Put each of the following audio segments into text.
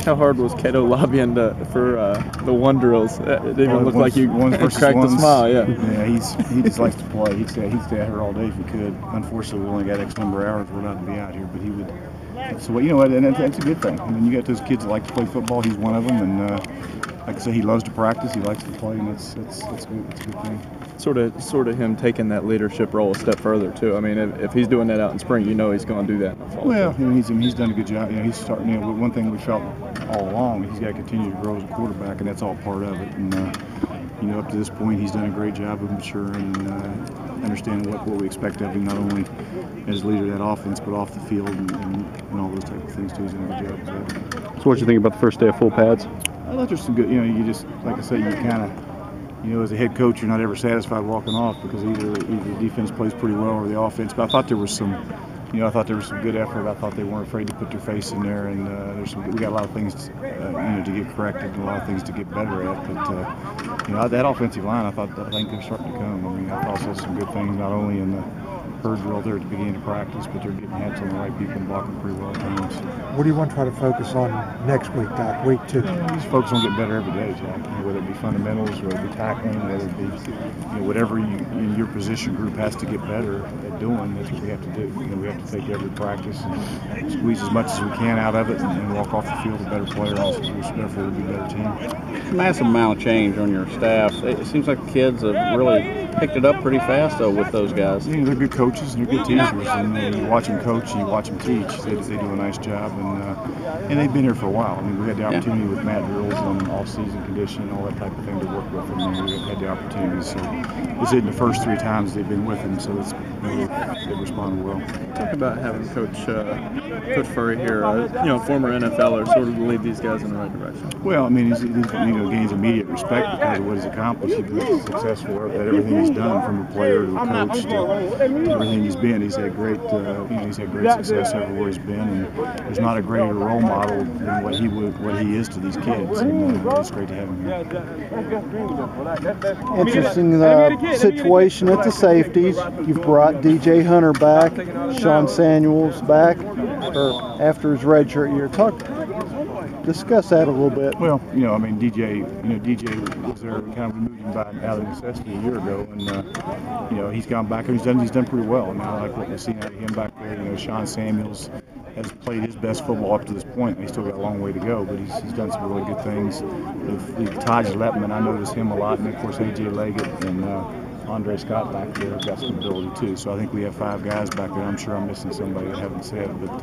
how hard was Cato lobbying for the one drills? It didn't even look like you cracked a smile. Yeah. Yeah, he just likes to play. He'd stay out here all day if he could. Unfortunately, we only got X number of hours. We're not to be out here, but he would. So you know what? And that's a good thing. I mean, you got those kids that like to play football. He's one of them, and like I say, he loves to practice. He likes to play, and it's good. It's a good thing. Sort of him taking that leadership role a step further too. I mean, if he's doing that out in spring, you know he's going to do that in the fall. Well, he's done a good job. He's starting. One thing we felt all along, he's got to continue to grow as a quarterback, and that's all part of it. And up to this point, he's done a great job of maturing and understanding what we expect of him, not only as leader of that offense, but off the field and all those type of things too. He's done a good job of that. So, what you think about the first day of full pads? I thought there's some good. You just like I say, you kind of. As a head coach, you're not ever satisfied walking off because either the defense plays pretty well or the offense. But I thought there was some, good effort. I thought they weren't afraid to put their face in there, and we got a lot of things, to get corrected and a lot of things to get better at. But that offensive line, I think they're starting to come. I mean, I also saw some good things not only in the herd drill there at the beginning of practice, but they're getting hats on the right people and blocking pretty well at times. What do you want to try to focus on next week, Doc? Week 2? Just focus on getting better every day, Jack. Whether it be fundamentals, whether it be tackling, whether it be whatever you in your position group has to get better at doing. That's what we have to do. We have to take every practice and squeeze as much as we can out of it and walk off the field a better player, also, which therefore will be a better team. Massive amount of change on your staff. It seems like the kids have really picked it up pretty fast though with those guys. They're good coaches and they're good teachers, and you watch them coach and you watch them teach. They do a nice job, and they've been here for a while. I mean, we had the opportunity with Matt drills and off-season conditioning and all that type of thing to work with them, and we had the opportunity. So this isn't the first 3 times they've been with him, so they've responded well. Talk about having Coach Furry here, former NFLer, sort of lead these guys in the right direction. Well, I mean, he's gains immediate respect because of what he's accomplished. He's successful at everything he's done, from a player to a coach to everything he's been. He's had great, success everywhere he's been, and there's not a greater role model than what he is to these kids. And it's great to have him here. Interesting situation at the safeties. You've brought DJ Hunter back, Sean Samuels back after his redshirt year. Discuss that a little bit. Well, DJ was there, kind of moved him out of necessity a year ago, and he's gone back and he's done pretty well. And I like what we've seen out of him back there. Sean Samuels has played his best football up to this point. He's still got a long way to go, but he's done some really good things. With Taj Lepman, I noticed him a lot, and of course AJ Leggett and Andre Scott back there have got some ability too. So I think we have 5 guys back there. I'm sure I'm missing somebody I haven't said, but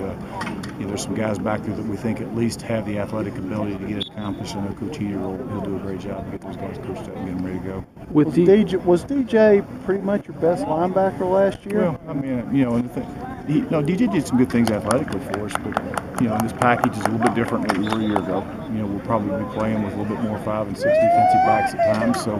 there's some guys back there that we think at least have the athletic ability to get it accomplished. I know Coach Heater he'll do a great job to get those guys coached up and get them ready to go. Was DJ pretty much your best linebacker last year? Well, I mean, DJ did some good things athletically for us, but in this package is a little bit different than we were a year ago. We'll probably be playing with a little bit more 5 and 6 defensive backs at times. So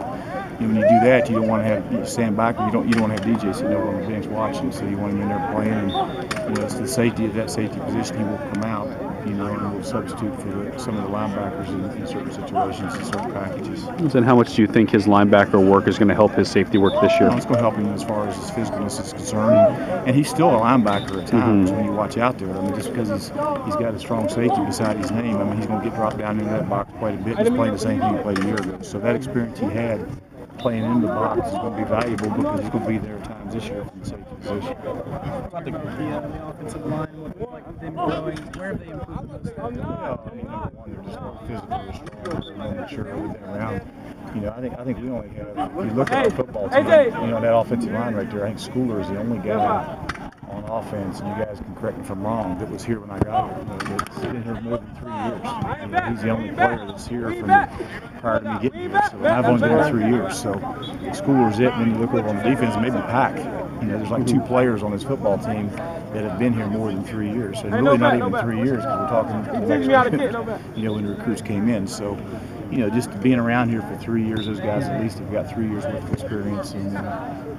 when you do that, you don't want to have stand back. You don't want to have DJ sitting over on the bench watching. So you want him in there playing, and it's the safety of that safety position. He will come out, and we'll substitute for some of the linebackers in certain situations and certain packages. And how much do you think his linebacker work is going to help his safety work this year? It's going to help him as far as his physicalness is concerned, and he's still a linebacker at times when you watch out there. I mean, just because he's got a strong safety beside his name, I mean, he's going to get dropped down into that box quite a bit. He's playing the same thing he played a year ago. So that experience he had playing in the box is going to be valuable because he's going to be there at times this year from the safety position. About the offensive line, what like them growing, where have they improved the most? Number one, they're just more physical, stronger, more mature everything around. I think we only have, if you look at our football team, that offensive line right there, I think Schooler is the only guy on offense, and you guys can correct me if I'm wrong, that was here when I got here. He's been here more than 3 years. He's the only player that's here from prior to me getting here. So I've only been here 3 years. So Schooler's it. And then you look over on the defense, maybe Pack. There's like 2 players on this football team that have been here more than 3 years. So really not even 3 years because we're talking when the recruits came in. So just being around here for 3 years, those guys at least have got 3 years worth of experience, and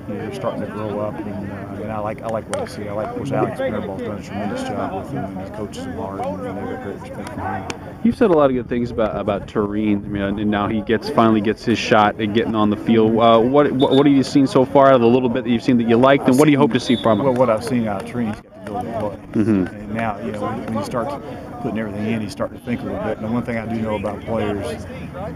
they're starting to grow up. And I like what I see. I like, of course, Alex Miraball's done a tremendous job with him, and he coaches them hard, and they've got great respect for him. You've said a lot of good things about Tureen. And now he finally gets his shot at getting on the field. What have you seen so far? The little bit that you've seen that you liked, and what do you hope to see from him? Well, what I've seen out of Tureen, he's got the ability to play. And now, you know, when you start putting everything in, you start to think a little bit. And the one thing I do know about players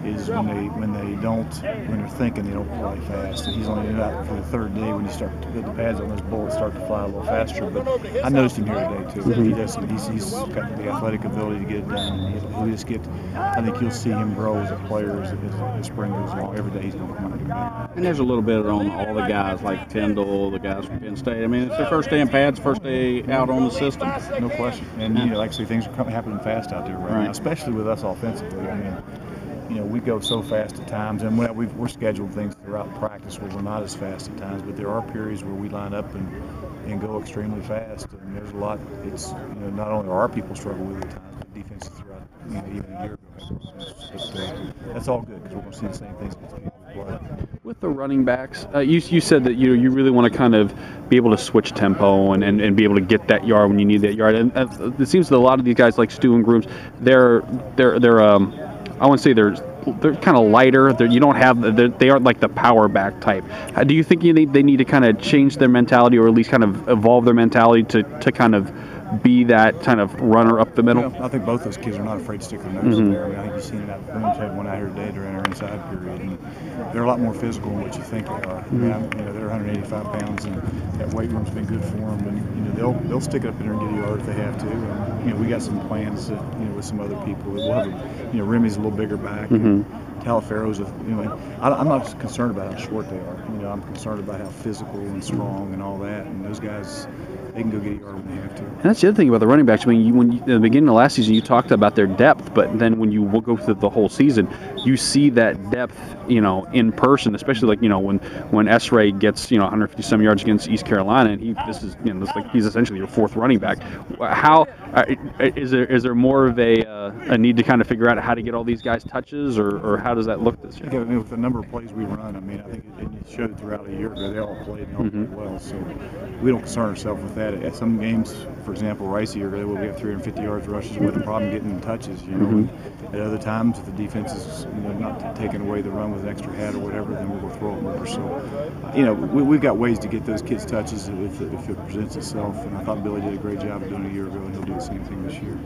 is when they're thinking, they don't play fast. And he's only doing that for the third day when you start to put the pads on, those bullets start to fly a little faster. But I noticed him here today too. He does. He's got the athletic ability to get it done. He'll just get. I think you'll see him grow as a player as the spring goes along. Every day he's going to come out and better. And there's a little bit on all the guys like Tyndall, the guys from Penn State. I mean, it's their first day in pads, first day out on the system. No question. And you know, like I say, things are happening fast out there right now, especially with us offensively. I mean, you know, we go so fast at times, and we're scheduled things throughout practice where we're not as fast at times, but there are periods where we line up and go extremely fast. And there's a lot. It's, you know, not only our people struggle with it at times, but defenses throughout, you know, even a year ago. But that's all good because we're going to see the same things against people who play. With the running backs, you said that you really want to kind of be able to switch tempo and be able to get that yard when you need that yard. And it seems that a lot of these guys like Stu and Grooms, they're I wouldn't say they're kind of lighter. You don't have they aren't like the power back type. Do you think they need to kind of change their mentality, or at least kind of evolve their mentality to kind of be that kind of runner up the middle? I think both those kids are not afraid to stick their nose in there. I mean, I think you've seen it out. Grooms had one out here today during our inside period, and they're a lot more physical than what you think they are. I mean, you know, they're 185 pounds, and that weight room's been good for them. And you know, they'll stick it up in there and get a yard if they have to. And you know, we got some plans, you know, with some other people. We'll have, you know, Remy's a little bigger back. Talaferro's, you know, I'm not concerned about how short they are. You know, I'm concerned about how physical and strong and all that. And those guys, they can go get a yard when they have to. And that's the other thing about the running backs. I mean, in the beginning of last season, you talked about their depth, but then when you go through the whole season, you see that depth, you know, in person. Especially like, you know, when S-Ray gets, you know, 150 some yards against East Carolina, and he's essentially your fourth running back. How is there more of a need to kind of figure out how to get all these guys touches, or how does that look this year? I mean, with the number of plays we run, I mean, I think it showed throughout a year ago. They all played and all played well, so we don't concern ourselves with that. At some games, for example, Rice here, we have 350 yards rushes with a problem getting touches. You know, at other times, if the defense is, you know, not taking away the run with an extra hat or whatever, then we'll throw it more. So, you know, we've got ways to get those kids touches if it presents itself. And I thought Billy did a great job of doing it a year ago, and he'll do the same thing this year.